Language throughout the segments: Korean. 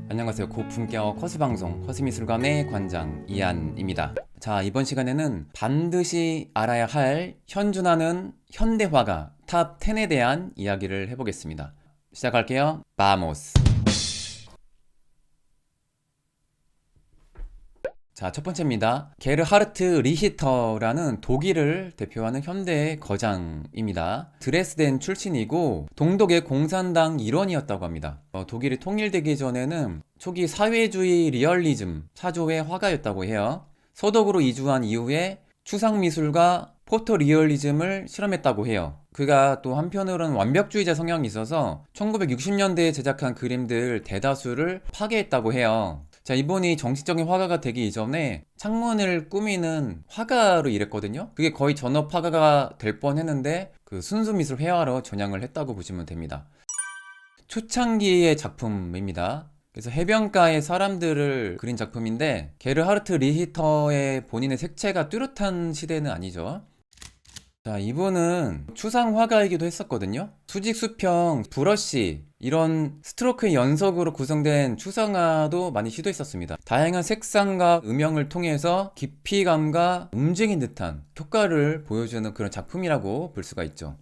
안녕하세요. 고품격 커스방송 커스미술관의 관장 이한입니다. 자, 이번 시간에는 반드시 알아야 할 현존하는 현대화가 탑 10에 대한 이야기를 해보겠습니다. 시작할게요. 바모스. 자, 첫 번째입니다. 게르하르트 리히터라는 독일을 대표하는 현대 거장입니다. 드레스덴 출신이고 동독의 공산당 일원이었다고 합니다. 독일이 통일되기 전에는 초기 사회주의 리얼리즘 사조의 화가였다고 해요. 서독으로 이주한 이후에 추상미술과 포토리얼리즘을 실험했다고 해요. 그가 또 한편으로는 완벽주의자 성향이 있어서 1960년대에 제작한 그림들 대다수를 파괴했다고 해요. 자, 이분이 정식적인 화가가 되기 이전에 창문을 꾸미는 화가로 일했거든요. 그게 거의 전업 화가가 될 뻔했는데 그 순수미술 회화로 전향을 했다고 보시면 됩니다. 초창기의 작품입니다. 그래서 해변가의 사람들을 그린 작품인데 게르하르트 리히터의 본인의 색채가 뚜렷한 시대는 아니죠. 자, 이분은 추상 화가이기도 했었거든요. 수직, 수평, 브러쉬 이런 스트로크의 연속으로 구성된 추상화도 많이 시도했었습니다. 다양한 색상과 음영을 통해서 깊이감과 움직인 듯한 효과를 보여주는 그런 작품이라고 볼 수가 있죠.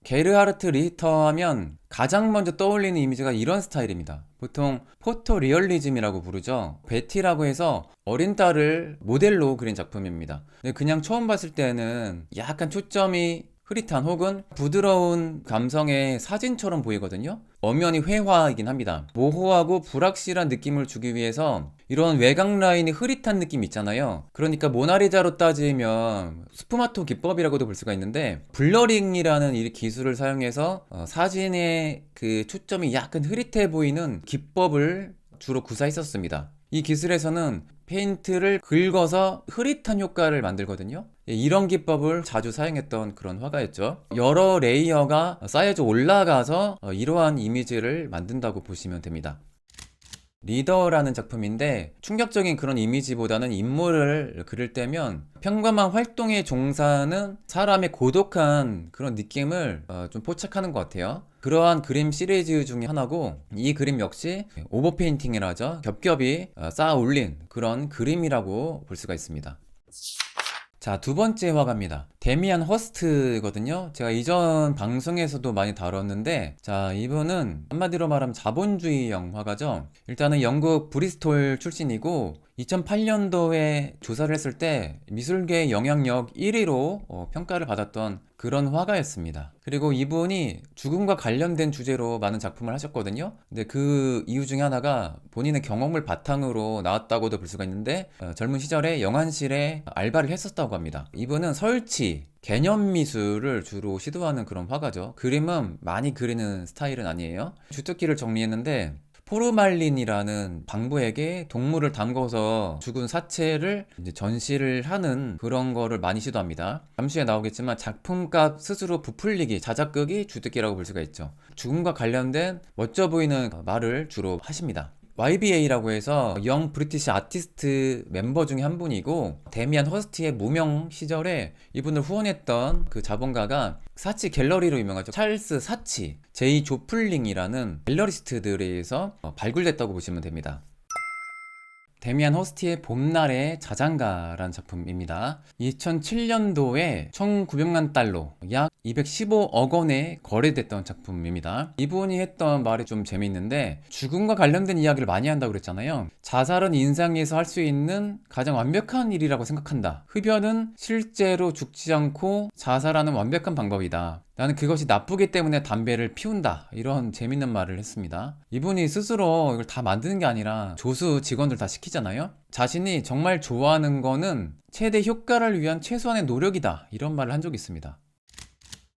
게르하르트 리히터 하면 가장 먼저 떠올리는 이미지가 이런 스타일입니다. 보통 포토리얼리즘이라고 부르죠. 베티라고 해서 어린 딸을 모델로 그린 작품입니다. 근데 그냥 처음 봤을 때는 약간 초점이 흐릿한 혹은 부드러운 감성의 사진처럼 보이거든요. 엄연히 회화이긴 합니다. 모호하고 불확실한 느낌을 주기 위해서 이런 외곽 라인이 흐릿한 느낌 있잖아요. 그러니까 모나리자로 따지면 스푸마토 기법이라고도 볼 수가 있는데 블러링이라는 이 기술을 사용해서 사진의 그 초점이 약간 흐릿해 보이는 기법을 주로 구사했었습니다. 이 기술에서는 페인트를 긁어서 흐릿한 효과를 만들거든요. 이런 기법을 자주 사용했던 그런 화가였죠. 여러 레이어가 쌓여져 올라가서 이러한 이미지를 만든다고 보시면 됩니다. 리더라는 작품인데 충격적인 그런 이미지보다는 인물을 그릴 때면 평범한 활동에 종사하는 사람의 고독한 그런 느낌을 좀 포착하는 것 같아요. 그러한 그림 시리즈 중에 하나고 이 그림 역시 오버페인팅이라 하죠. 겹겹이 쌓아 올린 그런 그림이라고 볼 수가 있습니다. 자, 두 번째 화가입니다. 데미안 허스트거든요. 제가 이전 방송에서도 많이 다뤘는데, 자, 이분은 한마디로 말하면 자본주의형 화가죠. 일단은 영국 브리스톨 출신이고 2008년도에 조사를 했을 때 미술계 영향력 1위로 평가를 받았던 그런 화가였습니다. 그리고 이분이 죽음과 관련된 주제로 많은 작품을 하셨거든요. 근데 그 이유 중에 하나가 본인의 경험을 바탕으로 나왔다고도 볼 수가 있는데 젊은 시절에 영안실에 알바를 했었다고 합니다. 이분은 설치, 개념 미술을 주로 시도하는 그런 화가죠. 그림은 많이 그리는 스타일은 아니에요. 주특기를 정리했는데 포르말린이라는 방부에게 동물을 담궈서 죽은 사체를 이제 전시를 하는 그런 거를 많이 시도합니다. 잠시 후에 나오겠지만 작품값 스스로 부풀리기, 자작극이 주특기라고 볼 수가 있죠. 죽음과 관련된 멋져 보이는 말을 주로 하십니다. YBA라고 해서 영 브리티시 아티스트 멤버 중에 한 분이고 데미안 허스트의 무명 시절에 이분을 후원했던 그 자본가가 사치 갤러리로 유명하죠. 찰스 사치, 제이 조플링이라는 갤러리스트들에 의해서 발굴됐다고 보시면 됩니다. 데미안 허스티의 봄날의 자장가라는 작품입니다. 2007년도에 1900만 달러, 약 215억 원에 거래됐던 작품입니다. 이분이 했던 말이 좀 재미있는데 죽음과 관련된 이야기를 많이 한다고 그랬잖아요. 자살은 인생에서 할 수 있는 가장 완벽한 일이라고 생각한다. 흡연은 실제로 죽지 않고 자살하는 완벽한 방법이다. 나는 그것이 나쁘기 때문에 담배를 피운다. 이런 재밌는 말을 했습니다. 이분이 스스로 이걸 다 만드는 게 아니라 조수 직원들 다 시키잖아요. 자신이 정말 좋아하는 거는 최대 효과를 위한 최소한의 노력이다. 이런 말을 한 적이 있습니다.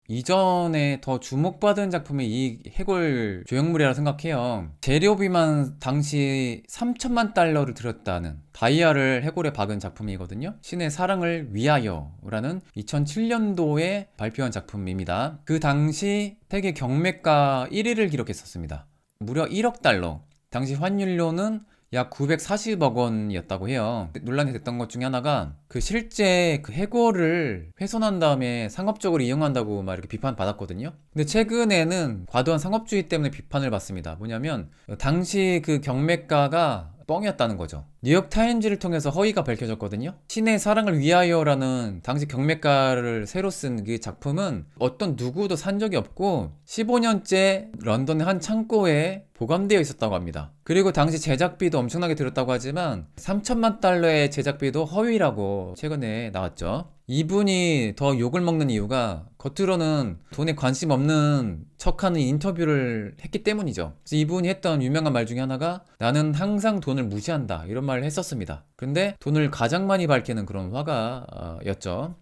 이전에 더 주목받은 작품이 이 해골 조형물이라 생각해요. 재료비만 당시 3천만 달러를 들였다는 다이아를 해골에 박은 작품이거든요. 신의 사랑을 위하여라는 2007년도에 발표한 작품입니다. 그 당시 세계 경매가 1위를 기록했었습니다. 무려 1억 달러. 당시 환율로는 약 940억 원이었다고 해요. 논란이 됐던 것 중에 하나가 그 실제 그 해고를 훼손한 다음에 상업적으로 이용한다고 막 이렇게 비판받았거든요. 근데 최근에는 과도한 상업주의 때문에 비판을 받습니다. 뭐냐면 당시 그 경매가가 뻥이었다는 거죠. 뉴욕타임즈를 통해서 허위가 밝혀졌거든요. 신의 사랑을 위하여라는 당시 경매가를 새로 쓴 그 작품은 어떤 누구도 산 적이 없고 15년째 런던의 한 창고에 보관되어 있었다고 합니다. 그리고 당시 제작비도 엄청나게 들었다고 하지만 3천만 달러의 제작비도 허위라고 최근에 나왔죠. 이분이 더 욕을 먹는 이유가 겉으로는 돈에 관심 없는 척하는 인터뷰를 했기 때문이죠. 그래서 이분이 했던 유명한 말 중에 하나가 나는 항상 돈을 무시한다 이런 말을 했었습니다. 근데 돈을 가장 많이 밝히는 그런 화가였죠.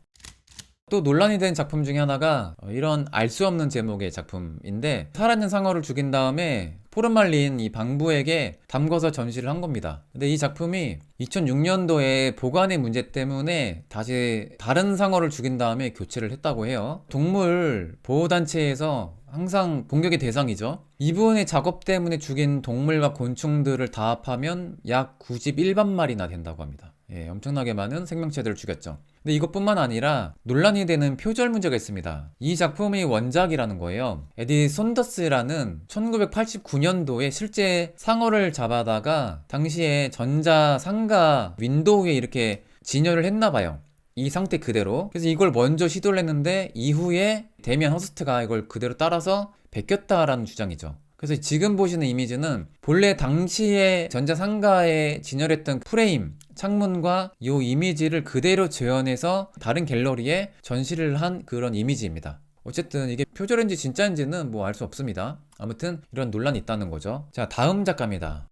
또 논란이 된 작품 중에 하나가 이런 알 수 없는 제목의 작품인데 살아있는 상어를 죽인 다음에 포르말린 이 방부에게 담궈서 전시를 한 겁니다. 근데 이 작품이 2006년도에 보관의 문제 때문에 다시 다른 상어를 죽인 다음에 교체를 했다고 해요. 동물 보호단체에서 항상 공격의 대상이죠. 이분의 작업 때문에 죽인 동물과 곤충들을 다 합하면 약 91만 마리나 된다고 합니다. 예, 엄청나게 많은 생명체들을 죽였죠. 근데 이것뿐만 아니라 논란이 되는 표절 문제가 있습니다. 이 작품의 원작이라는 거예요. 에디 손더스라는 1989년도에 실제 상어를 잡아다가 당시에 전자상가 윈도우에 이렇게 진열을 했나 봐요. 이 상태 그대로. 그래서 이걸 먼저 시도를 했는데 이후에 데미안 허스트가 이걸 그대로 따라서 베꼈다라는 주장이죠. 그래서 지금 보시는 이미지는 본래 당시에 전자상가에 진열했던 프레임, 창문과 이 이미지를 그대로 재현해서 다른 갤러리에 전시를 한 그런 이미지입니다. 어쨌든 이게 표절인지 진짜인지는 뭐 알 수 없습니다. 아무튼 이런 논란이 있다는 거죠. 자, 다음 작가입니다.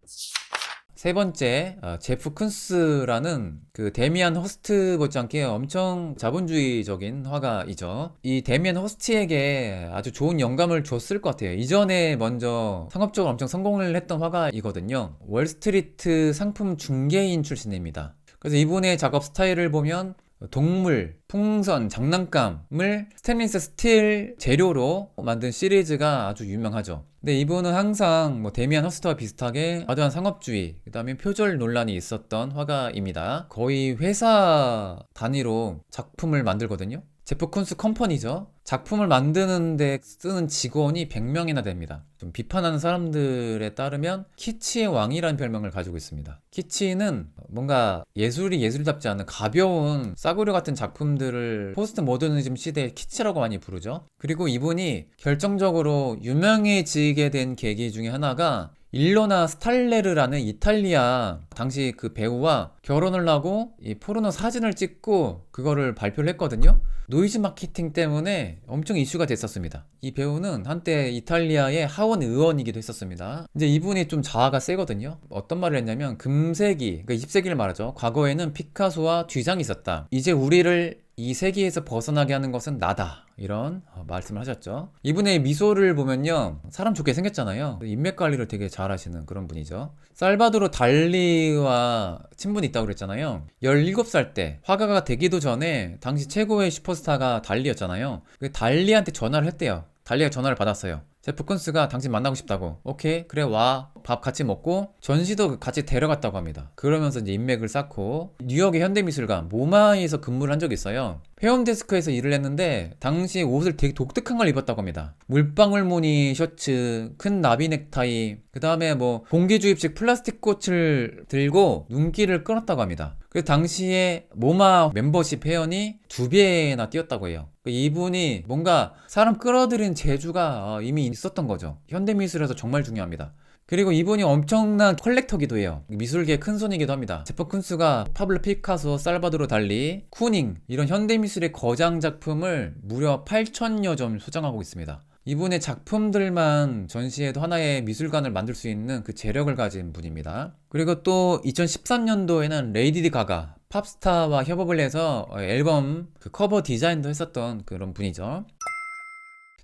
세 번째, 제프 쿤스라는 그 데미안 허스트 못지않게 엄청 자본주의적인 화가이죠. 이 데미안 허스트에게 아주 좋은 영감을 줬을 것 같아요. 이전에 먼저 상업적으로 엄청 성공을 했던 화가이거든요. 월스트리트 상품 중개인 출신입니다. 그래서 이분의 작업 스타일을 보면 동물, 풍선, 장난감을 스테인리스 스틸 재료로 만든 시리즈가 아주 유명하죠. 근데 이분은 항상 뭐 데미안 허스트와 비슷하게 과도한 상업주의, 그 다음에 표절 논란이 있었던 화가입니다. 거의 회사 단위로 작품을 만들거든요. 제프 쿤스 컴퍼니죠. 작품을 만드는데 쓰는 직원이 100명이나 됩니다. 좀 비판하는 사람들에 따르면 키치의 왕이라는 별명을 가지고 있습니다. 키치는 뭔가 예술이 예술답지 않은 가벼운 싸구려 같은 작품들을 포스트 모더니즘 시대의 키치라고 많이 부르죠. 그리고 이분이 결정적으로 유명해지게 된 계기 중에 하나가 일로나 스탈레르라는 이탈리아 당시 그 배우와 결혼을 하고 이 포르노 사진을 찍고 그거를 발표를 했거든요. 노이즈 마케팅 때문에 엄청 이슈가 됐었습니다. 이 배우는 한때 이탈리아의 하원 의원이기도 했었습니다. 이제 이분이 좀 자아가 세거든요. 어떤 말을 했냐면 금세기, 그러니까 20세기를 말하죠. 과거에는 피카소와 뒤장이 있었다. 이제 우리를 이 세계에서 벗어나게 하는 것은 나다. 이런 말씀을 하셨죠. 이분의 미소를 보면요, 사람 좋게 생겼잖아요. 인맥 관리를 되게 잘 하시는 그런 분이죠. 살바도르 달리와 친분이 있다고 그랬잖아요. 17살 때 화가가 되기도 전에 당시 최고의 슈퍼스타가 달리였잖아요. 달리한테 전화를 했대요. 달리가 전화를 받았어요. 제프 쿤스가 당신 만나고 싶다고. 오케이, 그래, 와. 밥 같이 먹고 전시도 같이 데려갔다고 합니다. 그러면서 이제 인맥을 쌓고 뉴욕의 현대미술관 모마이에서 근무를 한 적이 있어요. 회원데스크에서 일을 했는데 당시 옷을 되게 독특한 걸 입었다고 합니다. 물방울 무늬 셔츠, 큰 나비 넥타이, 그 다음에 뭐 공기주입식 플라스틱 꽃을 들고 눈길을 끌었다고 합니다. 그 당시에 모마 멤버십 회원이 2배나 뛰었다고 해요. 이분이 뭔가 사람 끌어들인 재주가 이미 있었던 거죠. 현대미술에서 정말 중요합니다. 그리고 이분이 엄청난 컬렉터기도 해요. 미술계의 큰손이기도 합니다. 제프 쿤스가 파블로 피카소, 살바도르 달리, 쿠닝 이런 현대미술의 거장 작품을 무려 8,000여 점 소장하고 있습니다. 이분의 작품들만 전시해도 하나의 미술관을 만들 수 있는 그 재력을 가진 분입니다. 그리고 또 2013년도에는 레이디 가가 팝스타와 협업을 해서 앨범 그 커버 디자인도 했었던 그런 분이죠.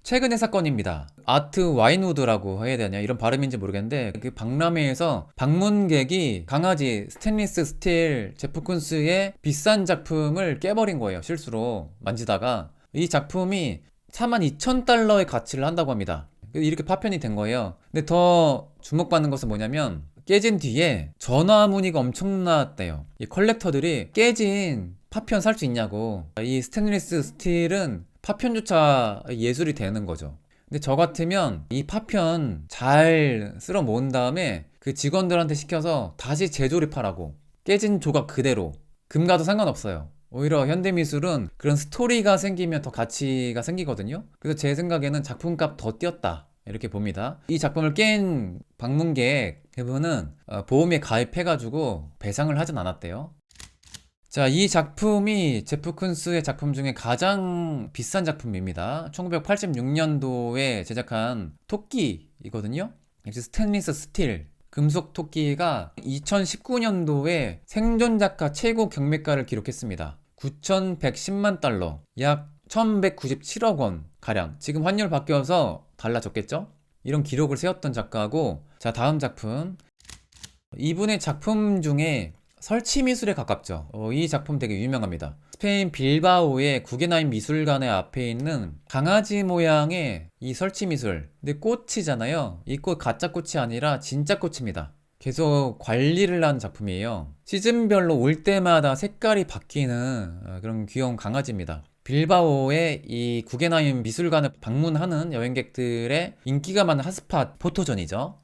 최근의 사건입니다. 아트 와인우드라고 해야 되냐 이런 발음인지 모르겠는데 그 박람회에서 방문객이 강아지 스테인리스 스틸 제프 쿤스의 비싼 작품을 깨버린 거예요. 실수로 만지다가. 이 작품이 42,000달러의 가치를 한다고 합니다. 이렇게 파편이 된 거예요. 근데 더 주목받는 것은 뭐냐면 깨진 뒤에 전화 문의가 엄청났대요. 이 컬렉터들이 깨진 파편 살 수 있냐고. 이 스테인리스 스틸은 파편조차 예술이 되는 거죠. 근데 저 같으면 이 파편 잘 쓸어 모은 다음에 그 직원들한테 시켜서 다시 재조립하라고. 깨진 조각 그대로. 금가도 상관없어요. 오히려 현대미술은 그런 스토리가 생기면 더 가치가 생기거든요. 그래서 제 생각에는 작품값 더 뛰었다, 이렇게 봅니다. 이 작품을 깬 방문객 대부분은 보험에 가입해가지고 배상을 하진 않았대요. 자, 이 작품이 제프 쿤스의 작품 중에 가장 비싼 작품입니다. 1986년도에 제작한 토끼이거든요. 역시 스테인리스 스틸 금속 토끼가 2019년도에 생존작가 최고 경매가를 기록했습니다. 9,110만 달러, 약 1,197억 원 가량. 지금 환율 바뀌어서 달라졌겠죠? 이런 기록을 세웠던 작가고, 자, 다음 작품. 이분의 작품 중에 설치 미술에 가깝죠. 이 작품 되게 유명합니다. 스페인 빌바오의 구겐하임 미술관의 앞에 있는 강아지 모양의 이 설치 미술. 근데 꽃이잖아요. 이 꽃 가짜 꽃이 아니라 진짜 꽃입니다. 계속 관리를 한 작품이에요. 시즌별로 올 때마다 색깔이 바뀌는 그런 귀여운 강아지입니다. 빌바오의 이 구겐하임 미술관을 방문하는 여행객들의 인기가 많은 핫스팟 포토존이죠.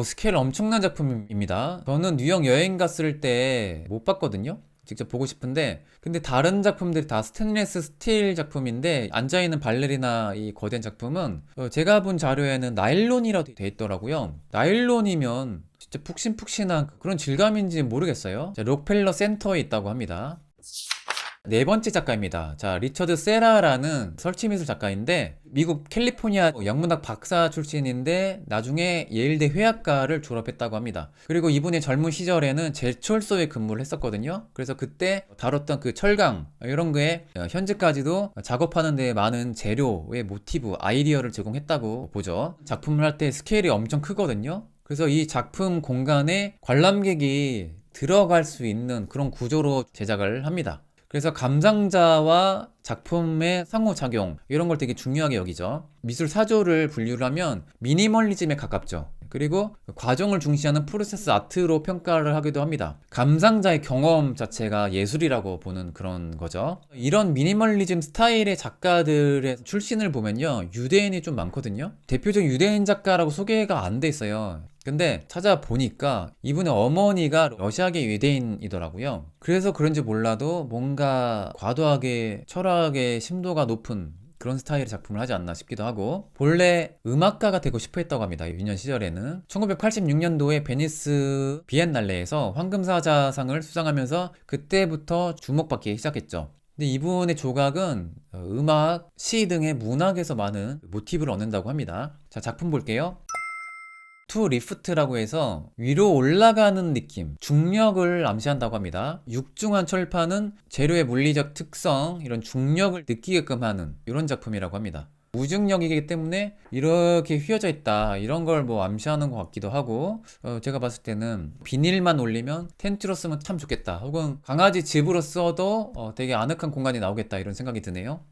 스케일 엄청난 작품입니다. 저는 뉴욕 여행 갔을 때 못 봤거든요. 직접 보고 싶은데, 근데 다른 작품들이 다 스테인리스 스틸 작품인데, 앉아있는 발레리나 이 거대한 작품은 제가 본 자료에는 나일론이라고 돼 있더라고요. 나일론이면 진짜 푹신푹신한 그런 질감인지 모르겠어요. 자, 록펠러 센터에 있다고 합니다. 네 번째 작가입니다. 자, 리처드 세라라는 설치미술 작가인데, 미국 캘리포니아 영문학 박사 출신인데 나중에 예일대 회화과를 졸업했다고 합니다. 그리고 이분의 젊은 시절에는 제철소에 근무를 했었거든요. 그래서 그때 다뤘던 그 철강 이런 거에 현재까지도 작업하는 데 많은 재료의 모티브, 아이디어를 제공했다고 보죠. 작품을 할 때 스케일이 엄청 크거든요. 그래서 이 작품 공간에 관람객이 들어갈 수 있는 그런 구조로 제작을 합니다. 그래서 감상자와 작품의 상호작용, 이런 걸 되게 중요하게 여기죠. 미술 사조를 분류를 하면 미니멀리즘에 가깝죠. 그리고 과정을 중시하는 프로세스 아트로 평가를 하기도 합니다. 감상자의 경험 자체가 예술이라고 보는 그런 거죠. 이런 미니멀리즘 스타일의 작가들의 출신을 보면요, 유대인이 좀 많거든요. 대표적인 유대인 작가라고 소개가 안 돼 있어요. 근데 찾아보니까 이분의 어머니가 러시아계 유대인이더라고요. 그래서 그런지 몰라도 뭔가 과도하게 철학의 심도가 높은 그런 스타일의 작품을 하지 않나 싶기도 하고, 본래 음악가가 되고 싶어 했다고 합니다. 유년 시절에는 1986년도에 베니스 비엔날레에서 황금사자상을 수상하면서 그때부터 주목받기 시작했죠. 근데 이분의 조각은 음악, 시 등의 문학에서 많은 모티브를 얻는다고 합니다. 자, 작품 볼게요. 투 리프트라고 해서 위로 올라가는 느낌, 중력을 암시한다고 합니다. 육중한 철판은 재료의 물리적 특성, 이런 중력을 느끼게끔 하는 이런 작품이라고 합니다. 무중력이기 때문에 이렇게 휘어져 있다, 이런 걸 뭐 암시하는 것 같기도 하고, 제가 봤을 때는 비닐만 올리면 텐트로 쓰면 참 좋겠다, 혹은 강아지 집으로 써도 되게 아늑한 공간이 나오겠다, 이런 생각이 드네요.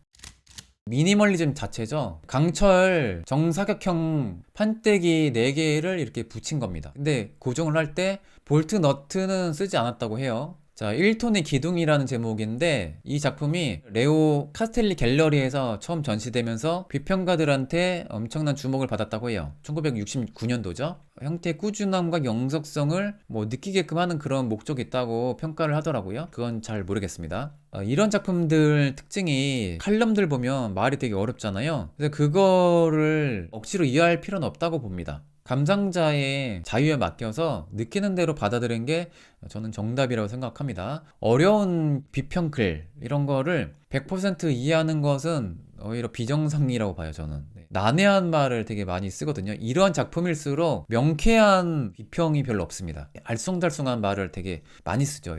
미니멀리즘 자체죠. 강철 정사각형 판때기 4개를 이렇게 붙인 겁니다. 근데 고정을 할 때 볼트 너트는 쓰지 않았다고 해요. 자, 1톤의 기둥이라는 제목인데, 이 작품이 레오 카스텔리 갤러리에서 처음 전시되면서 비평가들한테 엄청난 주목을 받았다고 해요. 1969년도죠. 형태의 꾸준함과 영속성을 뭐 느끼게끔 하는 그런 목적이 있다고 평가를 하더라고요. 그건 잘 모르겠습니다. 이런 작품들 특징이 칼럼들 보면 말이 되게 어렵잖아요. 그래서 그거를 억지로 이해할 필요는 없다고 봅니다. 감상자의 자유에 맡겨서 느끼는 대로 받아들이는 게 저는 정답이라고 생각합니다. 어려운 비평글 이런 거를 100% 이해하는 것은 오히려 비정상이라고 봐요, 저는. 난해한 말을 되게 많이 쓰거든요. 이러한 작품일수록 명쾌한 비평이 별로 없습니다. 알쏭달쏭한 말을 되게 많이 쓰죠.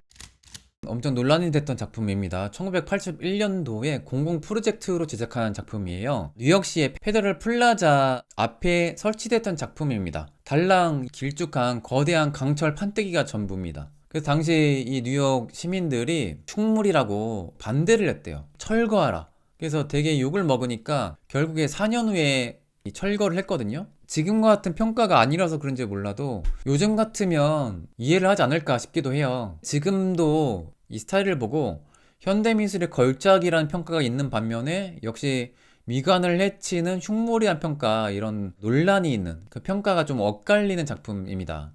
엄청 논란이 됐던 작품입니다. 1981년도에 공공 프로젝트로 제작한 작품이에요. 뉴욕시의 페더럴 플라자 앞에 설치됐던 작품입니다. 달랑 길쭉한 거대한 강철 판때기가 전부입니다. 그래서 당시 이 뉴욕 시민들이 충물이라고 반대를 했대요. 철거하라. 그래서 되게 욕을 먹으니까 결국에 4년 후에 철거를 했거든요. 지금 같은 평가가 아니라서 그런지 몰라도 요즘 같으면 이해를 하지 않을까 싶기도 해요. 지금도 이 스타일을 보고 현대미술의 걸작이라는 평가가 있는 반면에 역시 미간을 해치는 흉물이한 평가, 이런 논란이 있는 그 평가가 좀 엇갈리는 작품입니다.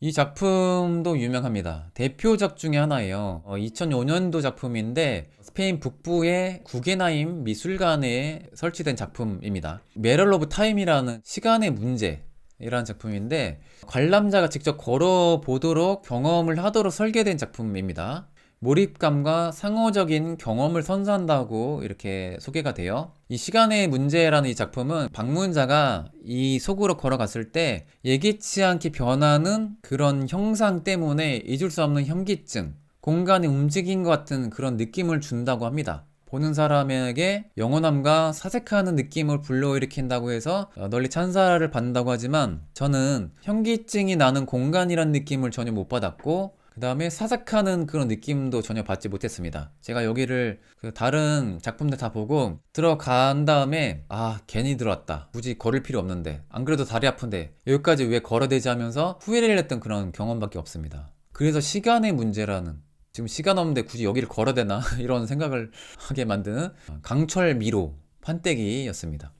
이 작품도 유명합니다. 대표작 중에 하나예요. 2005년도 작품인데 스페인 북부의 구게나임 미술관에 설치된 작품입니다. 메럴 오브 타임이라는 시간의 문제이라는 작품인데 관람자가 직접 걸어보도록 경험을 하도록 설계된 작품입니다. 몰입감과 상호적인 경험을 선사한다고 이렇게 소개가 돼요. 이 시간의 문제라는 이 작품은 방문자가 이 속으로 걸어갔을 때 예기치 않게 변하는 그런 형상 때문에 잊을 수 없는 현기증, 공간이 움직인 것 같은 그런 느낌을 준다고 합니다. 보는 사람에게 영원함과 사색하는 느낌을 불러일으킨다고 해서 널리 찬사를 받는다고 하지만 저는 현기증이 나는 공간이란 느낌을 전혀 못 받았고, 그 다음에 사색하는 그런 느낌도 전혀 받지 못했습니다. 제가 여기를 그 다른 작품들 다 보고 들어간 다음에 괜히 들어왔다, 굳이 걸을 필요 없는데, 안 그래도 다리 아픈데 여기까지 왜 걸어대지 하면서 후회를 했던 그런 경험밖에 없습니다. 그래서 시간의 문제라는, 지금 시간 없는데 굳이 여기를 걸어대나 이런 생각을 하게 만드는 강철 미로 판때기였습니다.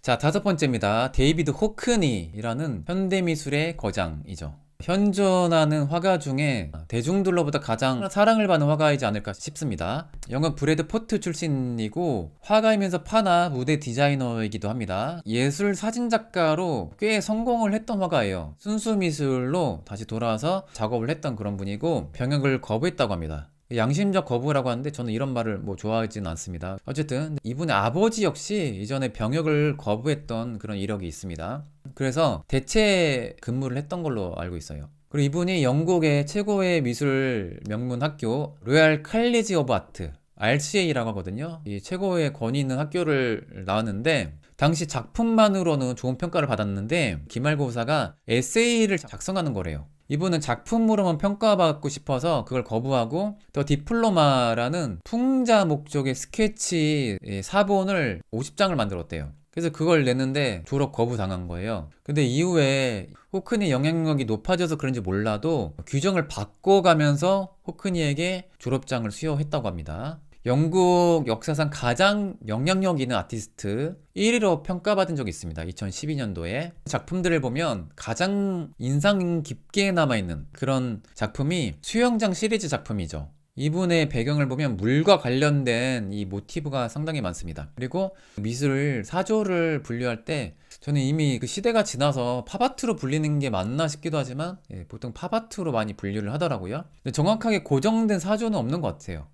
자, 다섯 번째입니다. 데이비드 호크니라는 현대미술의 거장이죠. 현존하는 화가 중에 대중들로부터 가장 사랑을 받는 화가이지 않을까 싶습니다. 영국 브래드 포트 출신이고 화가이면서 파나 무대 디자이너이기도 합니다. 예술 사진작가로 꽤 성공을 했던 화가예요. 순수 미술로 다시 돌아와서 작업을 했던 그런 분이고 병역을 거부했다고 합니다. 양심적 거부라고 하는데 저는 이런 말을 뭐 좋아하지는 않습니다. 어쨌든 이분의 아버지 역시 이전에 병역을 거부했던 그런 이력이 있습니다. 그래서 대체 근무를 했던 걸로 알고 있어요. 그리고 이분이 영국의 최고의 미술 명문 학교 로얄 칼리지 오브 아트, RCA라고 하거든요. 이 최고의 권위 있는 학교를 나왔는데 당시 작품만으로는 좋은 평가를 받았는데 기말고사가 에세이를 작성하는 거래요. 이분은 작품으로만 평가받고 싶어서 그걸 거부하고 더 디플로마라는 풍자 목적의 스케치 사본을 50장을 만들었대요. 그래서 그걸 냈는데 졸업 거부당한 거예요. 근데 이후에 호크니 영향력이 높아져서 그런지 몰라도 규정을 바꿔가면서 호크니에게 졸업장을 수여했다고 합니다. 영국 역사상 가장 영향력 있는 아티스트 1위로 평가받은 적이 있습니다. 2012년도에 작품들을 보면 가장 인상 깊게 남아있는 그런 작품이 수영장 시리즈 작품이죠. 이분의 배경을 보면 물과 관련된 이 모티브가 상당히 많습니다. 그리고 미술 사조를 분류할 때 저는 이미 그 시대가 지나서 팝아트로 불리는 게 맞나 싶기도 하지만 보통 팝아트로 많이 분류를 하더라고요. 근데 정확하게 고정된 사조는 없는 것 같아요.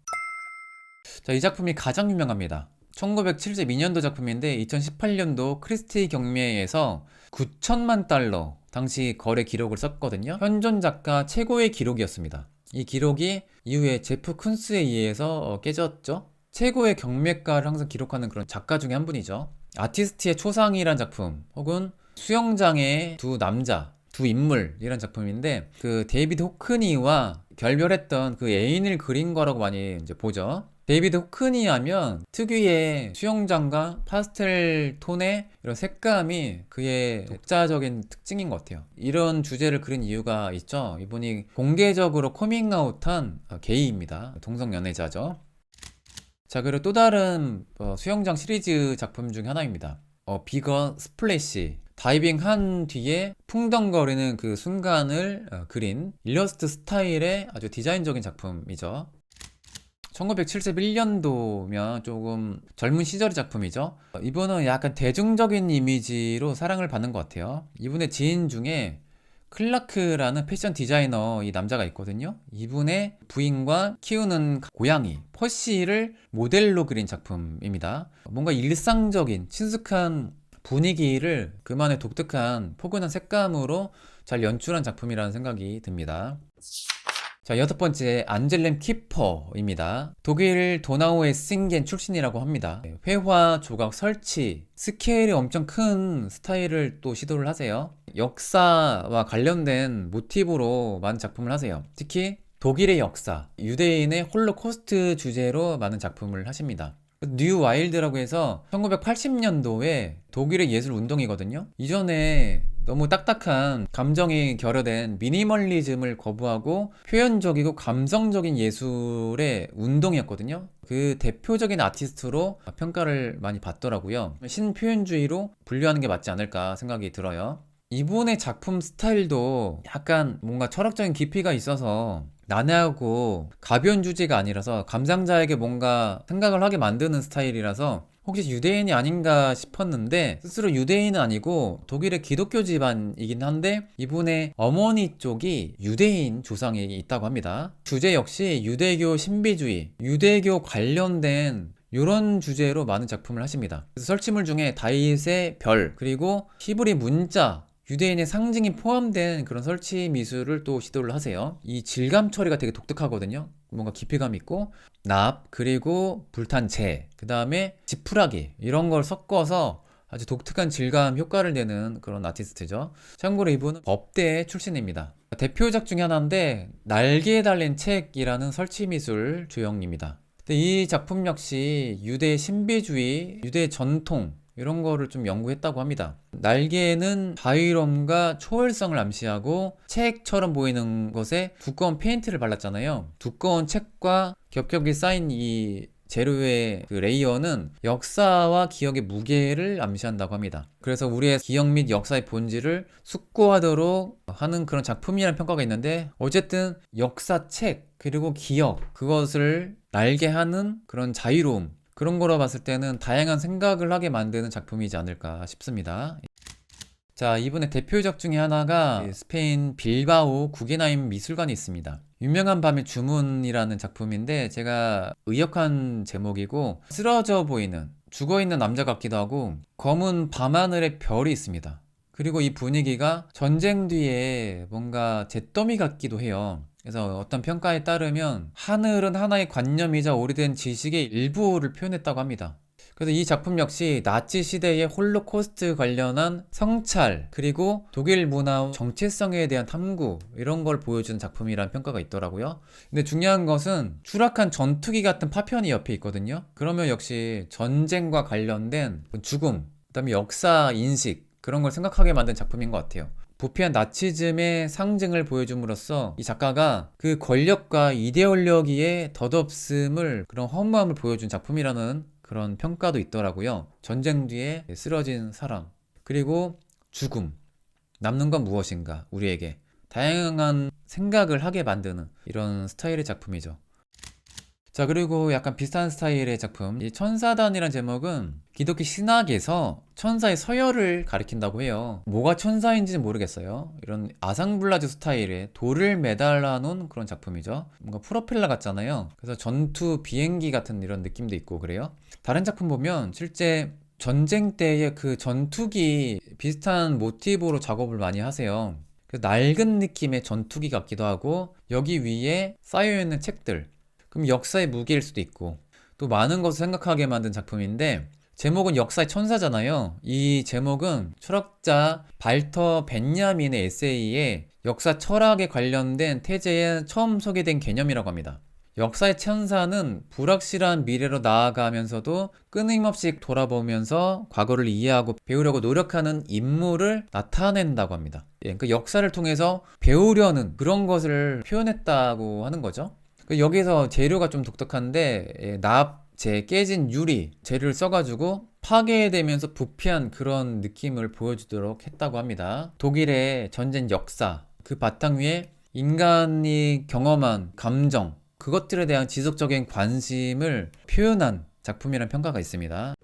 자, 이 작품이 가장 유명합니다. 1972년도 작품인데 2018년도 크리스티 경매에서 9천만 달러 당시 거래 기록을 썼거든요. 현존 작가 최고의 기록이었습니다. 이 기록이 이후에 제프 쿤스에 의해서 깨졌죠. 최고의 경매가를 항상 기록하는 그런 작가 중에 한 분이죠. 아티스트의 초상이란 작품, 혹은 수영장의 두 남자, 두 인물이란 작품인데 그 데이비드 호크니와 결별했던 그 애인을 그린 거라고 많이 이제 보죠. 데이비드 호크니 하면 특유의 수영장과 파스텔 톤의 이런 색감이 그의 독자적인 특징인 것 같아요. 이런 주제를 그린 이유가 있죠. 이분이 공개적으로 커밍아웃한 게이입니다. 동성 연애자죠. 자, 그리고 또 다른 수영장 시리즈 작품 중 하나입니다. 비거 스플래시. 다이빙 한 뒤에 풍덩거리는 그 순간을 그린 일러스트 스타일의 아주 디자인적인 작품이죠. 1971년도면 조금 젊은 시절의 작품이죠. 이분은 약간 대중적인 이미지로 사랑을 받는 것 같아요. 이분의 지인 중에 클라크라는 패션 디자이너 이 남자가 있거든요. 이분의 부인과 키우는 고양이 퍼시를 모델로 그린 작품입니다. 뭔가 일상적인 친숙한 분위기를 그만의 독특한 포근한 색감으로 잘 연출한 작품이라는 생각이 듭니다. 자, 여섯 번째 안젤렘 키퍼입니다. 독일 도나우 에싱겐 출신이라고 합니다. 회화, 조각, 설치, 스케일이 엄청 큰 스타일을 또 시도를 하세요. 역사와 관련된 모티브로 많은 작품을 하세요. 특히 독일의 역사, 유대인의 홀로코스트 주제로 많은 작품을 하십니다. 뉴 와일드라고 해서 1980년도에 독일의 예술 운동이거든요. 이전에 너무 딱딱한 감정이 결여된 미니멀리즘을 거부하고 표현적이고 감성적인 예술의 운동이었거든요. 그 대표적인 아티스트로 평가를 많이 받더라고요. 신표현주의로 분류하는 게 맞지 않을까 생각이 들어요. 이분의 작품 스타일도 약간 뭔가 철학적인 깊이가 있어서 난해하고 가벼운 주제가 아니라서 감상자에게 뭔가 생각을 하게 만드는 스타일이라서 혹시 유대인이 아닌가 싶었는데, 스스로 유대인은 아니고 독일의 기독교 집안이긴 한데 이분의 어머니 쪽이 유대인 조상이 있다고 합니다. 주제 역시 유대교 신비주의, 유대교 관련된 이런 주제로 많은 작품을 하십니다. 그래서 설치물 중에 다윗의 별, 그리고 히브리 문자, 유대인의 상징이 포함된 그런 설치 미술을 또 시도를 하세요. 이 질감 처리가 되게 독특하거든요. 뭔가 깊이감 있고, 납, 그리고 불탄 재, 그 다음에 지푸라기, 이런 걸 섞어서 아주 독특한 질감 효과를 내는 그런 아티스트죠. 참고로 이분은 법대 출신입니다. 대표작 중에 하나인데 날개에 달린 책이라는 설치미술 조형입니다. 근데 이 작품 역시 유대 신비주의, 유대 전통, 이런 거를 좀 연구했다고 합니다. 날개는 자유로움과 초월성을 암시하고 책처럼 보이는 것에 두꺼운 페인트를 발랐잖아요. 두꺼운 책과 겹겹이 쌓인 이 재료의 그 레이어는 역사와 기억의 무게를 암시한다고 합니다. 그래서 우리의 기억 및 역사의 본질을 숙고하도록 하는 그런 작품이라는 평가가 있는데, 어쨌든 역사책 그리고 기억, 그것을 날개하는 그런 자유로움, 그런 거로 봤을 때는 다양한 생각을 하게 만드는 작품이지 않을까 싶습니다. 자, 이번에 대표작 중에 하나가 스페인 빌바오 구겐하임 미술관이 있습니다. 유명한 밤의 주문이라는 작품인데, 제가 의역한 제목이고, 쓰러져 보이는, 죽어있는 남자 같기도 하고 검은 밤하늘에 별이 있습니다. 그리고 이 분위기가 전쟁 뒤에 뭔가 잿더미 같기도 해요. 그래서 어떤 평가에 따르면 하늘은 하나의 관념이자 오래된 지식의 일부를 표현했다고 합니다. 그래서 이 작품 역시 나치 시대의 홀로코스트 관련한 성찰, 그리고 독일 문화와 정체성에 대한 탐구, 이런 걸 보여주는 작품이라는 평가가 있더라고요. 근데 중요한 것은 추락한 전투기 같은 파편이 옆에 있거든요. 그러면 역시 전쟁과 관련된 죽음, 그다음에 역사 인식, 그런 걸 생각하게 만든 작품인 것 같아요. 부패한 나치즘의 상징을 보여줌으로써 이 작가가 그 권력과 이데올로기의 덧없음을, 그런 허무함을 보여준 작품이라는 그런 평가도 있더라고요. 전쟁 뒤에 쓰러진 사람, 그리고 죽음, 남는 건 무엇인가, 우리에게 다양한 생각을 하게 만드는 이런 스타일의 작품이죠. 자, 그리고 약간 비슷한 스타일의 작품, 이 천사단이란 제목은 기독교 신학에서 천사의 서열을 가리킨다고 해요. 뭐가 천사인지는 모르겠어요. 이런 아상블라즈 스타일의 돌을 매달아 놓은 그런 작품이죠. 뭔가 프로펠러 같잖아요. 그래서 전투 비행기 같은 이런 느낌도 있고 그래요. 다른 작품 보면 실제 전쟁 때의 그 전투기 비슷한 모티브로 작업을 많이 하세요. 낡은 느낌의 전투기 같기도 하고, 여기 위에 쌓여있는 책들, 그럼 역사의 무게일 수도 있고, 또 많은 것을 생각하게 만든 작품인데, 제목은 역사의 천사잖아요. 이 제목은 철학자 발터 벤야민의 에세이에 역사 철학에 관련된 태제에 처음 소개된 개념이라고 합니다. 역사의 천사는 불확실한 미래로 나아가면서도 끊임없이 돌아보면서 과거를 이해하고 배우려고 노력하는 인물을 나타낸다고 합니다. 그러니까 역사를 통해서 배우려는 그런 것을 표현했다고 하는 거죠. 여기서 재료가 좀 독특한데, 납, 재, 깨진 유리 재료를 써가지고 파괴되면서 부패한 그런 느낌을 보여주도록 했다고 합니다. 독일의 전쟁 역사, 그 바탕 위에 인간이 경험한 감정, 그것들에 대한 지속적인 관심을 표현한 작품이라는 평가가 있습니다.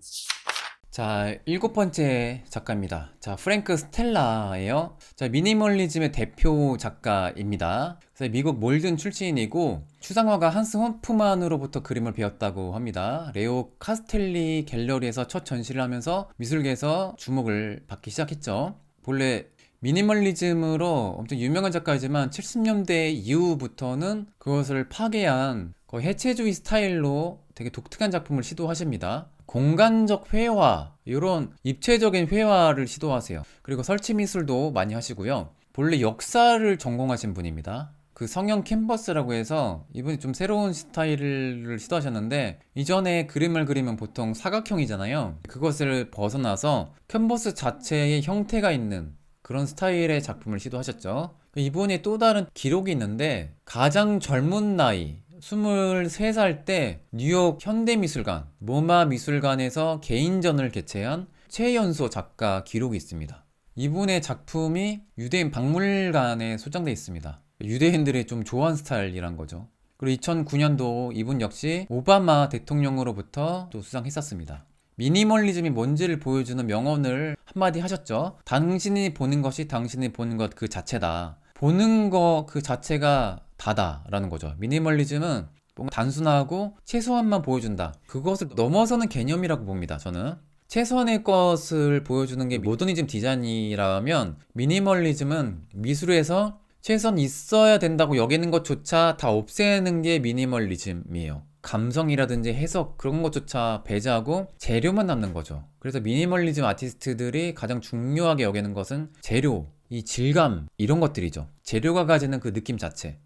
자, 7번째 작가입니다. 자, 프랭크 스텔라예요. 자, 미니멀리즘의 대표 작가입니다. 그래서 미국 몰든 출신이고 추상화가 한스 호프만으로부터 그림을 배웠다고 합니다. 레오 카스텔리 갤러리에서 첫 전시를 하면서 미술계에서 주목을 받기 시작했죠. 본래 미니멀리즘으로 엄청 유명한 작가이지만 70년대 이후부터는 그것을 파괴한 거의 해체주의 스타일로 되게 독특한 작품을 시도하십니다. 공간적 회화, 이런 입체적인 회화를 시도하세요. 그리고 설치 미술도 많이 하시고요. 본래 역사를 전공하신 분입니다. 그 성형 캔버스라고 해서 이분이 좀 새로운 스타일을 시도하셨는데, 이전에 그림을 그리면 보통 사각형이잖아요. 그것을 벗어나서 캔버스 자체의 형태가 있는 그런 스타일의 작품을 시도하셨죠. 이분이 또 다른 기록이 있는데, 가장 젊은 나이 23살 때 뉴욕 현대미술관, 모마 미술관에서 개인전을 개최한 최연소 작가 기록이 있습니다. 이분의 작품이 유대인 박물관에 소장되어 있습니다. 유대인들이 좀 좋아하는 스타일이란 거죠. 그리고 2009년도 이분 역시 오바마 대통령으로부터 또 수상했었습니다. 미니멀리즘이 뭔지를 보여주는 명언을 한마디 하셨죠. 당신이 보는 것이 당신이 보는 것 그 자체다. 보는 거 그 자체가 다다라는 거죠. 미니멀리즘은 뭔가 단순하고 최소한만 보여준다. 그것을 넘어서는 개념이라고 봅니다, 저는. 최선의 것을 보여주는 게 모더니즘 디자인이라면, 미니멀리즘은 미술에서 최선 있어야 된다고 여기는 것조차 다 없애는 게 미니멀리즘이에요. 감성이라든지 해석 그런 것조차 배제하고 재료만 남는 거죠. 그래서 미니멀리즘 아티스트들이 가장 중요하게 여기는 것은 재료, 이 질감, 이런 것들이죠. 재료가 가지는 그 느낌 자체.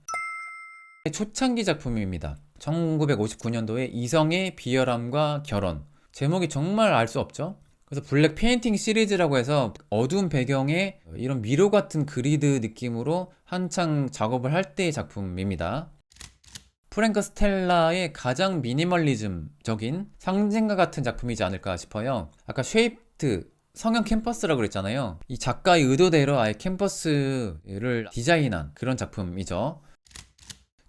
초창기 작품입니다. 1959년도에 이성의 비열함과 결혼. 제목이 정말 알 수 없죠? 그래서 블랙 페인팅 시리즈라고 해서 어두운 배경에 이런 미로 같은 그리드 느낌으로 한창 작업을 할 때의 작품입니다. 프랭크 스텔라의 가장 미니멀리즘적인 상징과 같은 작품이지 않을까 싶어요. 아까 쉐이프트, 성형 캔버스라고 그랬잖아요. 이 작가의 의도대로 아예 캔버스를 디자인한 그런 작품이죠.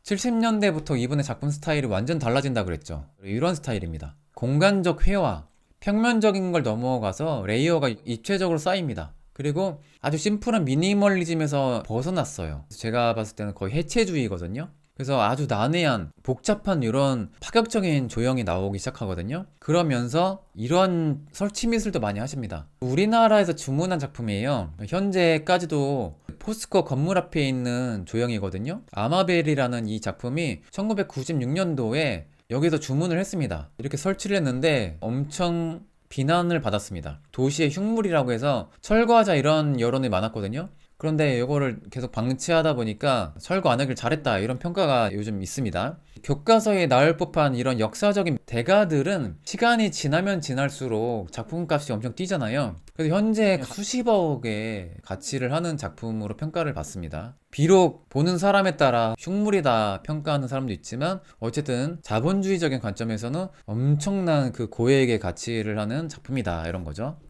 70년대부터 이분의 작품 스타일이 완전 달라진다 그랬죠. 이런 스타일입니다. 공간적 회화, 평면적인 걸 넘어가서 레이어가 입체적으로 쌓입니다. 그리고 아주 심플한 미니멀리즘에서 벗어났어요. 제가 봤을 때는 거의 해체주의거든요. 그래서 아주 난해한 복잡한 이런 파격적인 조형이 나오기 시작하거든요. 그러면서 이런 설치 미술도 많이 하십니다. 우리나라에서 주문한 작품이에요. 현재까지도 포스코 건물 앞에 있는 조형이거든요. 아마벨이라는 이 작품이 1996년도에 여기서 주문을 했습니다. 이렇게 설치를 했는데 엄청 비난을 받았습니다. 도시의 흉물이라고 해서 철거하자 이런 여론이 많았거든요. 그런데 이거를 계속 방치하다 보니까 철거 안 하길 잘했다, 이런 평가가 요즘 있습니다. 교과서에 나올 법한 이런 역사적인 대가들은 시간이 지나면 지날수록 작품값이 엄청 뛰잖아요. 그래서 현재 수십억의 가치를 하는 작품으로 평가를 받습니다. 비록 보는 사람에 따라 흉물이다 평가하는 사람도 있지만, 어쨌든 자본주의적인 관점에서는 엄청난 그 고액의 가치를 하는 작품이다, 이런 거죠.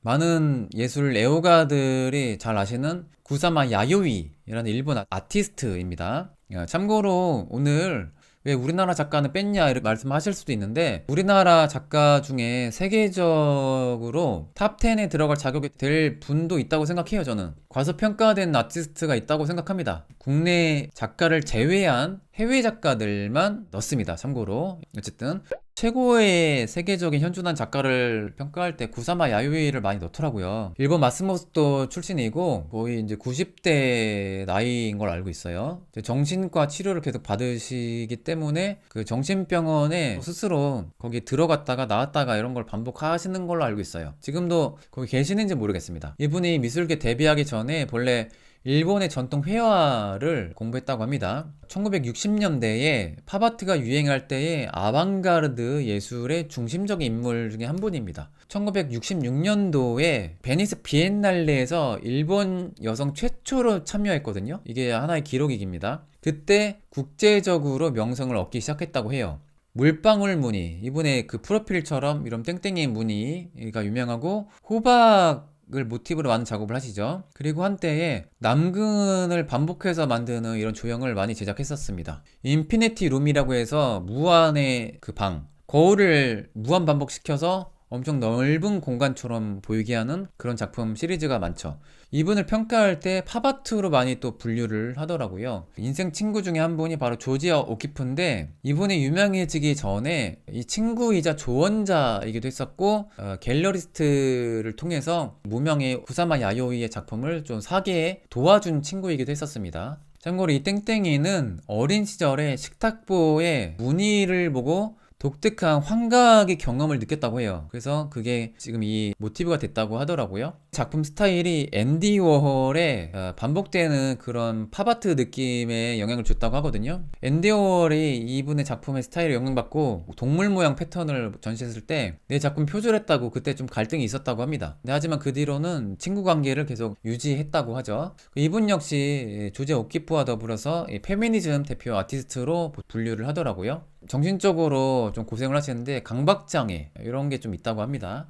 많은 예술 애호가들이 잘 아시는 구사마 야요이라는 일본 아티스트입니다. 참고로 오늘 왜 우리나라 작가는 뺐냐 이렇게 말씀하실 수도 있는데, 우리나라 작가 중에 세계적으로 탑 10에 들어갈 자격이 될 분도 있다고 생각해요. 저는 과소평가된 아티스트가 있다고 생각합니다. 국내 작가를 제외한 해외 작가들만 넣습니다. 참고로. 어쨌든 최고의 세계적인 현존한 작가를 평가할 때 구사마 야요이를 많이 넣더라고요. 일본 마스모토 출신이고 거의 이제 90대 나이인 걸 알고 있어요. 정신과 치료를 계속 받으시기 때문에 그 정신병원에 스스로 거기 들어갔다가 나왔다가 이런 걸 반복하시는 걸로 알고 있어요. 지금도 거기 계시는지 모르겠습니다. 이분이 미술계 데뷔하기 전에 본래 일본의 전통 회화를 공부했다고 합니다. 1960년대에 팝아트가 유행할 때의 아방가르드 예술의 중심적인 인물 중에 한 분입니다. 1966년도에 베니스 비엔날레에서 일본 여성 최초로 참여했거든요. 이게 하나의 기록입니다. 그때 국제적으로 명성을 얻기 시작했다고 해요. 물방울 무늬, 이분의 그 프로필처럼 이런 땡땡이 무늬가 유명하고, 호박을 모티브로 많은 작업을 하시죠. 그리고 한때에 남근을 반복해서 만드는 이런 조형을 많이 제작했었습니다. 인피니티 룸이라고 해서 무한의 그 방, 거울을 무한 반복시켜서 엄청 넓은 공간처럼 보이게 하는 그런 작품 시리즈가 많죠. 이분을 평가할 때 팝아트로 많이 또 분류를 하더라고요. 인생 친구 중에 한 분이 바로 조지아 오키프인데, 이분이 유명해지기 전에 이 친구이자 조언자이기도 했었고, 갤러리스트를 통해서 무명의 구사마 야요이의 작품을 좀 사게 도와준 친구이기도 했었습니다. 참고로 이 땡땡이는 어린 시절에 식탁보에 무늬를 보고 독특한 환각의 경험을 느꼈다고 해요. 그래서 그게 지금 이 모티브가 됐다고 하더라고요. 작품 스타일이 앤디 워홀의 반복되는 그런 팝아트 느낌의 영향을 줬다고 하거든요. 앤디 워홀이 이분의 작품의 스타일에 영향받고 동물 모양 패턴을 전시했을 때 내 작품 표절했다고 그때 좀 갈등이 있었다고 합니다. 하지만 그 뒤로는 친구 관계를 계속 유지했다고 하죠. 이분 역시 조제 오키프와 더불어서 이 페미니즘 대표 아티스트로 분류를 하더라고요. 정신적으로 좀 고생을 하시는데 강박장애 이런 게 좀 있다고 합니다.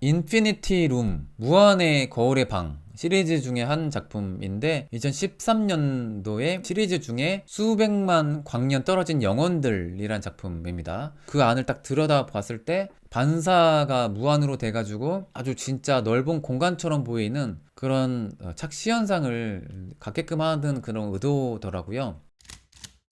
인피니티 룸, 무한의 거울의 방 시리즈 중에 한 작품인데 2013년도에 시리즈 중에 수백만 광년 떨어진 영혼들이란 작품입니다. 그 안을 딱 들여다 봤을 때 반사가 무한으로 돼가지고 아주 진짜 넓은 공간처럼 보이는 그런 착시 현상을 갖게끔 하는 그런 의도더라고요.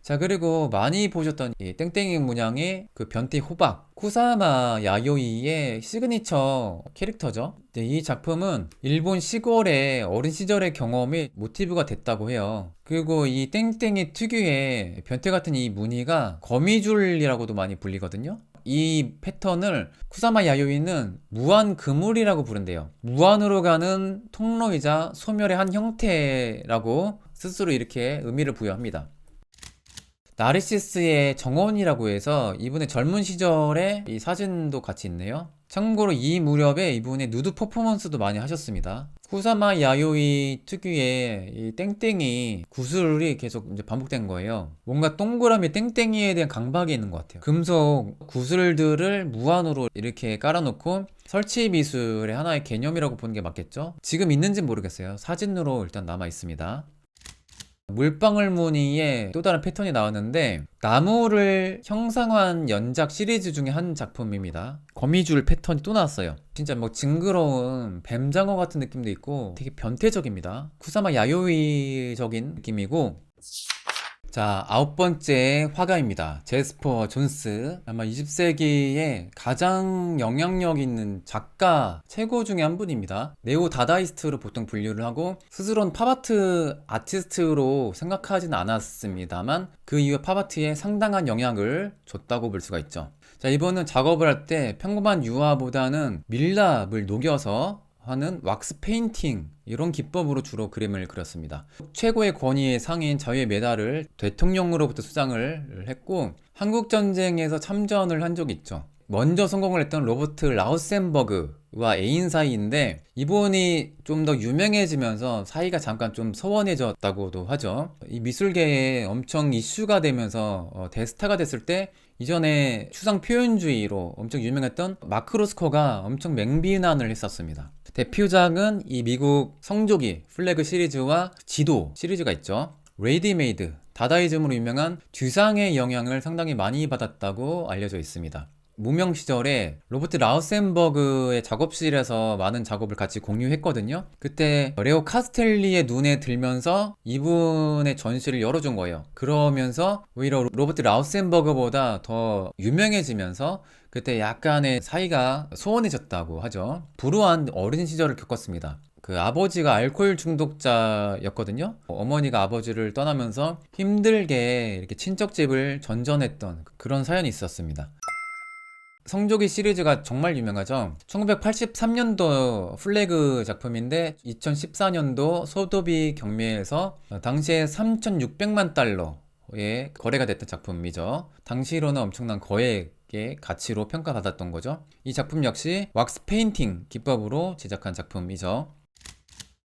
자, 그리고 많이 보셨던 이 땡땡이 문양의 그 변태 호박 쿠사마 야요이의 시그니처 캐릭터죠. 이 작품은 일본 시골의 어린 시절의 경험이 모티브가 됐다고 해요. 그리고 이 땡땡이 특유의 변태 같은 이 무늬가 거미줄이라고도 많이 불리거든요. 이 패턴을 쿠사마 야요이는 무한 그물이라고 부른대요. 무한으로 가는 통로이자 소멸의 한 형태라고 스스로 이렇게 의미를 부여합니다. 나르시스의 정원이라고 해서 이분의 젊은 시절의 이 사진도 같이 있네요. 참고로 이 무렵에 이분의 누드 퍼포먼스도 많이 하셨습니다. 쿠사마 야요이 특유의 이 땡땡이 구슬이 계속 이제 반복된 거예요. 뭔가 동그라미 땡땡이에 대한 강박이 있는 것 같아요. 금속 구슬들을 무한으로 이렇게 깔아놓고 설치 미술의 하나의 개념이라고 보는 게 맞겠죠? 지금 있는지 모르겠어요. 사진으로 일단 남아 있습니다. 물방울 무늬의 또 다른 패턴이 나왔는데 나무를 형상화한 연작 시리즈 중에 한 작품입니다. 거미줄 패턴이 또 나왔어요. 진짜 뭐 징그러운 뱀장어 같은 느낌도 있고 되게 변태적입니다. 쿠사마 야요이적인 느낌이고, 자, 9번째 화가입니다. 제스퍼 존스. 아마 20세기에 가장 영향력 있는 작가 최고 중에 한 분입니다. 네오 다다이스트로 보통 분류를 하고 스스로는 팝아트 아티스트로 생각하지는 않았습니다만 그 이후 팝아트에 상당한 영향을 줬다고 볼 수가 있죠. 자, 이번은 작업을 할 때 평범한 유화보다는 밀랍을 녹여서 하는 왁스 페인팅 이런 기법으로 주로 그림을 그렸습니다. 최고의 권위의 상인 자유의 메달을 대통령으로부터 수상을 했고 한국전쟁에서 참전을 한 적이 있죠. 먼저 성공을 했던 로버트 라우센버그와 애인 사이인데 이분이 좀 더 유명해지면서 사이가 잠깐 좀 소원해졌다고도 하죠. 이 미술계에 엄청 이슈가 되면서 대스타가 됐을 때 이전에 추상 표현주의로 엄청 유명했던 마크 로스코가 엄청 맹비난을 했었습니다. 대표작은 이 미국 성조기 플래그 시리즈와 지도 시리즈가 있죠. 레이디메이드, 다다이즘으로 유명한 듀상의 영향을 상당히 많이 받았다고 알려져 있습니다. 무명 시절에 로버트 라우센버그의 작업실에서 많은 작업을 같이 공유했거든요. 그때 레오 카스텔리의 눈에 들면서 이분의 전시를 열어준 거예요. 그러면서 오히려 로버트 라우센버그보다 더 유명해지면서 그때 약간의 사이가 소원해졌다고 하죠. 불우한 어린 시절을 겪었습니다. 그 아버지가 알코올 중독자였거든요. 어머니가 아버지를 떠나면서 힘들게 이렇게 친척집을 전전했던 그런 사연이 있었습니다. 성조기 시리즈가 정말 유명하죠. 1983년도 플래그 작품인데 2014년도 소도비 경매에서 당시에 3,600만 달러에 거래가 됐던 작품이죠. 당시로는 엄청난 거액의 가치로 평가받았던 거죠. 이 작품 역시 왁스 페인팅 기법으로 제작한 작품이죠.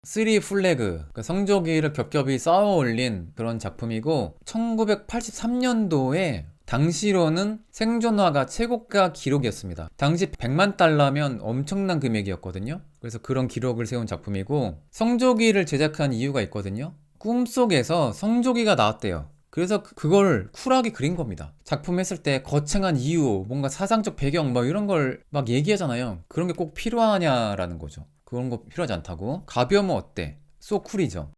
3 플래그, 성조기를 겹겹이 쌓아 올린 그런 작품이고 1983년도에 당시로는 생존화가 최고가 기록이었습니다. 당시 100만 달러면 엄청난 금액이었거든요. 그래서 그런 기록을 세운 작품이고 성조기를 제작한 이유가 있거든요. 꿈속에서 성조기가 나왔대요. 그래서 그걸 쿨하게 그린 겁니다. 작품 했을 때 거창한 이유, 뭔가 사상적 배경 뭐 이런 걸 막 얘기하잖아요. 그런 게 꼭 필요하냐라는 거죠. 그런 거 필요하지 않다고. 가벼우면 어때? 소 쿨이죠.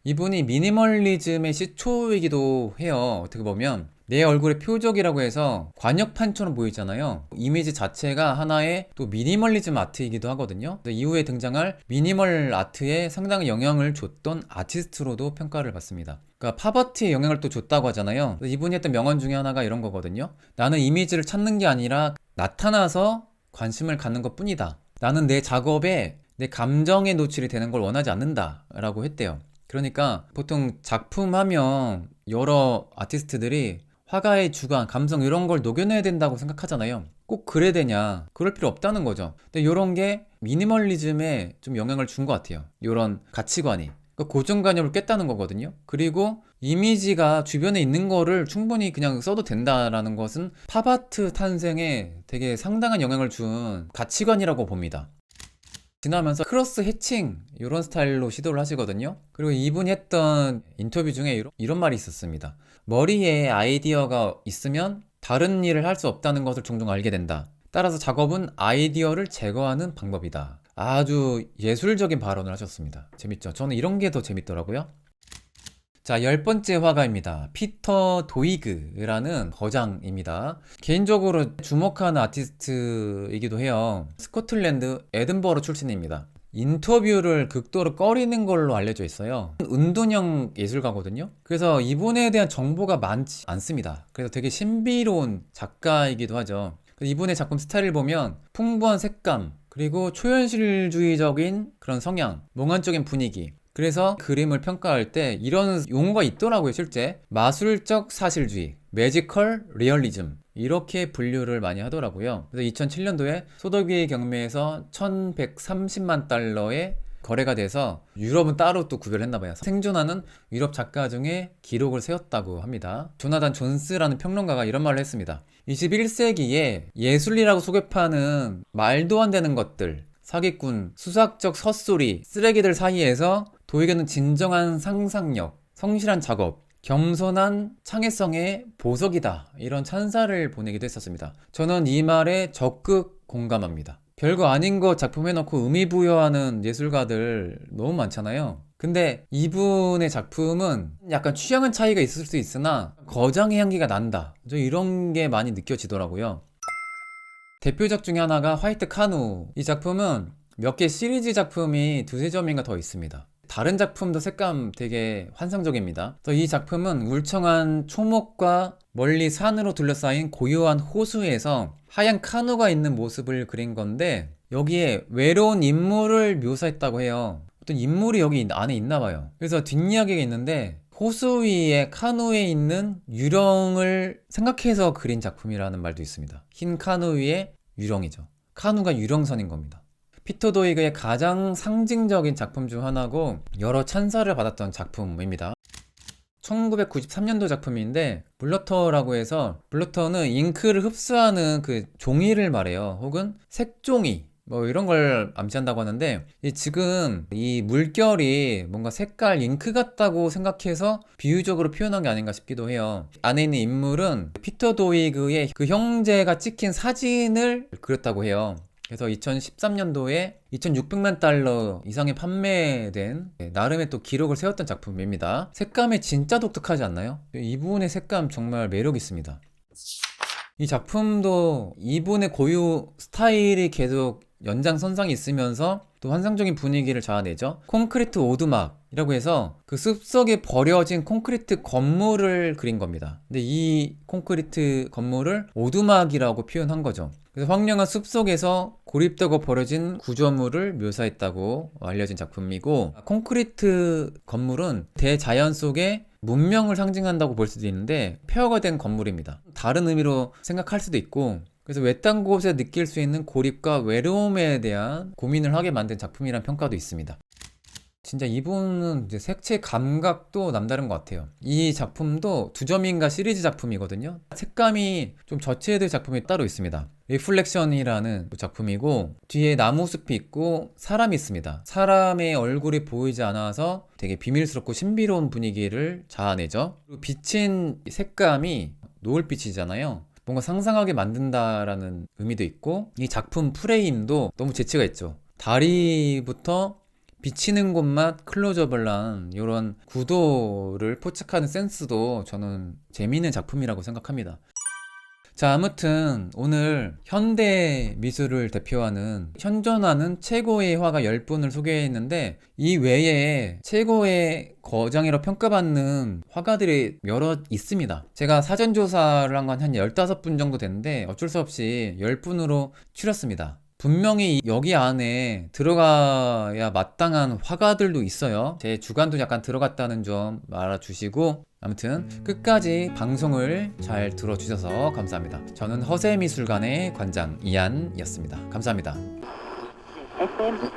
이분이 미니멀리즘의 시초이기도 해요. 어떻게 보면 내 얼굴의 표적이라고 해서 관역판처럼 보이잖아요. 이미지 자체가 하나의 또 미니멀리즘 아트이기도 하거든요. 이후에 등장할 미니멀 아트에 상당히 영향을 줬던 아티스트로도 평가를 받습니다. 그러니까 팝아트에 영향을 또 줬다고 하잖아요. 이분이 했던 명언 중에 하나가 이런 거거든요. 나는 이미지를 찾는 게 아니라 나타나서 관심을 갖는 것 뿐이다. 나는 내 작업에 내 감정에 노출이 되는 걸 원하지 않는다 라고 했대요. 그러니까 보통 작품 하면 여러 아티스트들이 화가의 주관, 감성 이런 걸 녹여내야 된다고 생각하잖아요. 꼭 그래야 되냐? 그럴 필요 없다는 거죠. 근데 이런 게 미니멀리즘에 좀 영향을 준 것 같아요. 이런 가치관이. 그러니까 고정관념을 깼다는 거거든요. 그리고 이미지가 주변에 있는 거를 충분히 그냥 써도 된다라는 것은 팝아트 탄생에 되게 상당한 영향을 준 가치관이라고 봅니다. 지나면서 크로스 해칭 이런 스타일로 시도를 하시거든요. 그리고 이분이 했던 인터뷰 중에 이런 말이 있었습니다. 머리에 아이디어가 있으면 다른 일을 할 수 없다는 것을 종종 알게 된다. 따라서 작업은 아이디어를 제거하는 방법이다. 아주 예술적인 발언을 하셨습니다. 재밌죠? 저는 이런 게 더 재밌더라고요. 자, 10번째 화가입니다. 피터 도이그라는 거장입니다. 개인적으로 주목하는 아티스트이기도 해요. 스코틀랜드 에든버러 출신입니다. 인터뷰를 극도로 꺼리는 걸로 알려져 있어요. 은둔형 예술가거든요. 그래서 이분에 대한 정보가 많지 않습니다. 그래서 되게 신비로운 작가이기도 하죠. 이분의 작품 스타일을 보면 풍부한 색감, 그리고 초현실주의적인 그런 성향, 몽환적인 분위기, 그래서 그림을 평가할 때 이런 용어가 있더라고요. 실제 마술적 사실주의, 매지컬 리얼리즘 이렇게 분류를 많이 하더라고요. 그래서 2007년도에 소더비 경매에서 1130만 달러에 거래가 돼서 유럽은 따로 또 구별했나 봐요. 생존하는 유럽 작가 중에 기록을 세웠다고 합니다. 조나단 존스라는 평론가가 이런 말을 했습니다. 21세기에 예술이라고 소개파는 말도 안 되는 것들, 사기꾼, 수학적 헛소리, 쓰레기들 사이에서 도에게는 진정한 상상력, 성실한 작업, 겸손한 창의성의 보석이다. 이런 찬사를 보내기도 했었습니다. 저는 이 말에 적극 공감합니다. 별거 아닌 거 작품 해놓고 의미 부여하는 예술가들 너무 많잖아요. 근데 이분의 작품은 약간 취향은 차이가 있을 수 있으나 거장의 향기가 난다. 저 이런 게 많이 느껴지더라고요. 대표작 중에 하나가 화이트 카누. 이 작품은 몇 개 시리즈 작품이 두세 점인가 더 있습니다. 다른 작품도 색감 되게 환상적입니다. 이 작품은 울청한 초목과 멀리 산으로 둘러싸인 고요한 호수에서 하얀 카누가 있는 모습을 그린 건데 여기에 외로운 인물을 묘사했다고 해요. 어떤 인물이 여기 안에 있나 봐요. 그래서 뒷이야기가 있는데 호수 위에 카누에 있는 유령을 생각해서 그린 작품이라는 말도 있습니다. 흰 카누 위에 유령이죠. 카누가 유령선인 겁니다. 피터 도이그의 가장 상징적인 작품 중 하나고 여러 찬사를 받았던 작품입니다. 1993년도 작품인데 블러터라고 해서, 블러터는 잉크를 흡수하는 그 종이를 말해요. 혹은 색종이 뭐 이런 걸 암시한다고 하는데, 지금 이 물결이 뭔가 색깔 잉크 같다고 생각해서 비유적으로 표현한 게 아닌가 싶기도 해요. 안에 있는 인물은 피터 도이그의 그 형제가 찍힌 사진을 그렸다고 해요. 그래서 2013년도에 2,600만 달러 이상의 판매된 나름의 또 기록을 세웠던 작품입니다. 색감이 진짜 독특하지 않나요? 이분의 색감 정말 매력 있습니다. 이 작품도 이분의 고유 스타일이 계속 연장선상이 있으면서 또 환상적인 분위기를 자아내죠. 콘크리트 오두막이라고 해서 그 숲속에 버려진 콘크리트 건물을 그린 겁니다. 근데 이 콘크리트 건물을 오두막이라고 표현한 거죠. 그래서 황량한 숲속에서 고립되고 버려진 구조물을 묘사했다고 알려진 작품이고, 콘크리트 건물은 대자연 속에 문명을 상징한다고 볼 수도 있는데 폐허가 된 건물입니다. 다른 의미로 생각할 수도 있고, 그래서 외딴 곳에 느낄 수 있는 고립과 외로움에 대한 고민을 하게 만든 작품이라는 평가도 있습니다. 진짜 이분은 이제 색채 감각도 남다른 것 같아요. 이 작품도 두 점인가 시리즈 작품이거든요. 색감이 좀 저체될 작품이 따로 있습니다. 리플렉션이라는 작품이고, 뒤에 나무숲이 있고 사람이 있습니다. 사람의 얼굴이 보이지 않아서 되게 비밀스럽고 신비로운 분위기를 자아내죠. 그리고 비친 색감이 노을빛이잖아요. 뭔가 상상하게 만든다라는 의미도 있고, 이 작품 프레임도 너무 재치가 있죠. 다리부터 비치는 곳만 클로즈업을 한 이런 구도를 포착하는 센스도 저는 재미있는 작품이라고 생각합니다. 자, 아무튼 오늘 현대 미술을 대표하는 현존하는 최고의 화가 10분을 소개했는데, 이 외에 최고의 거장이라고 평가받는 화가들이 여러 있습니다. 제가 사전조사를 한 건 한 15분 정도 됐는데 어쩔 수 없이 10분으로 추렸습니다. 분명히 여기 안에 들어가야 마땅한 화가들도 있어요. 제 주관도 약간 들어갔다는 점 알아주시고, 아무튼 끝까지 방송을 잘 들어주셔서 감사합니다. 저는 허세미술관의 관장 이한이었습니다. 감사합니다.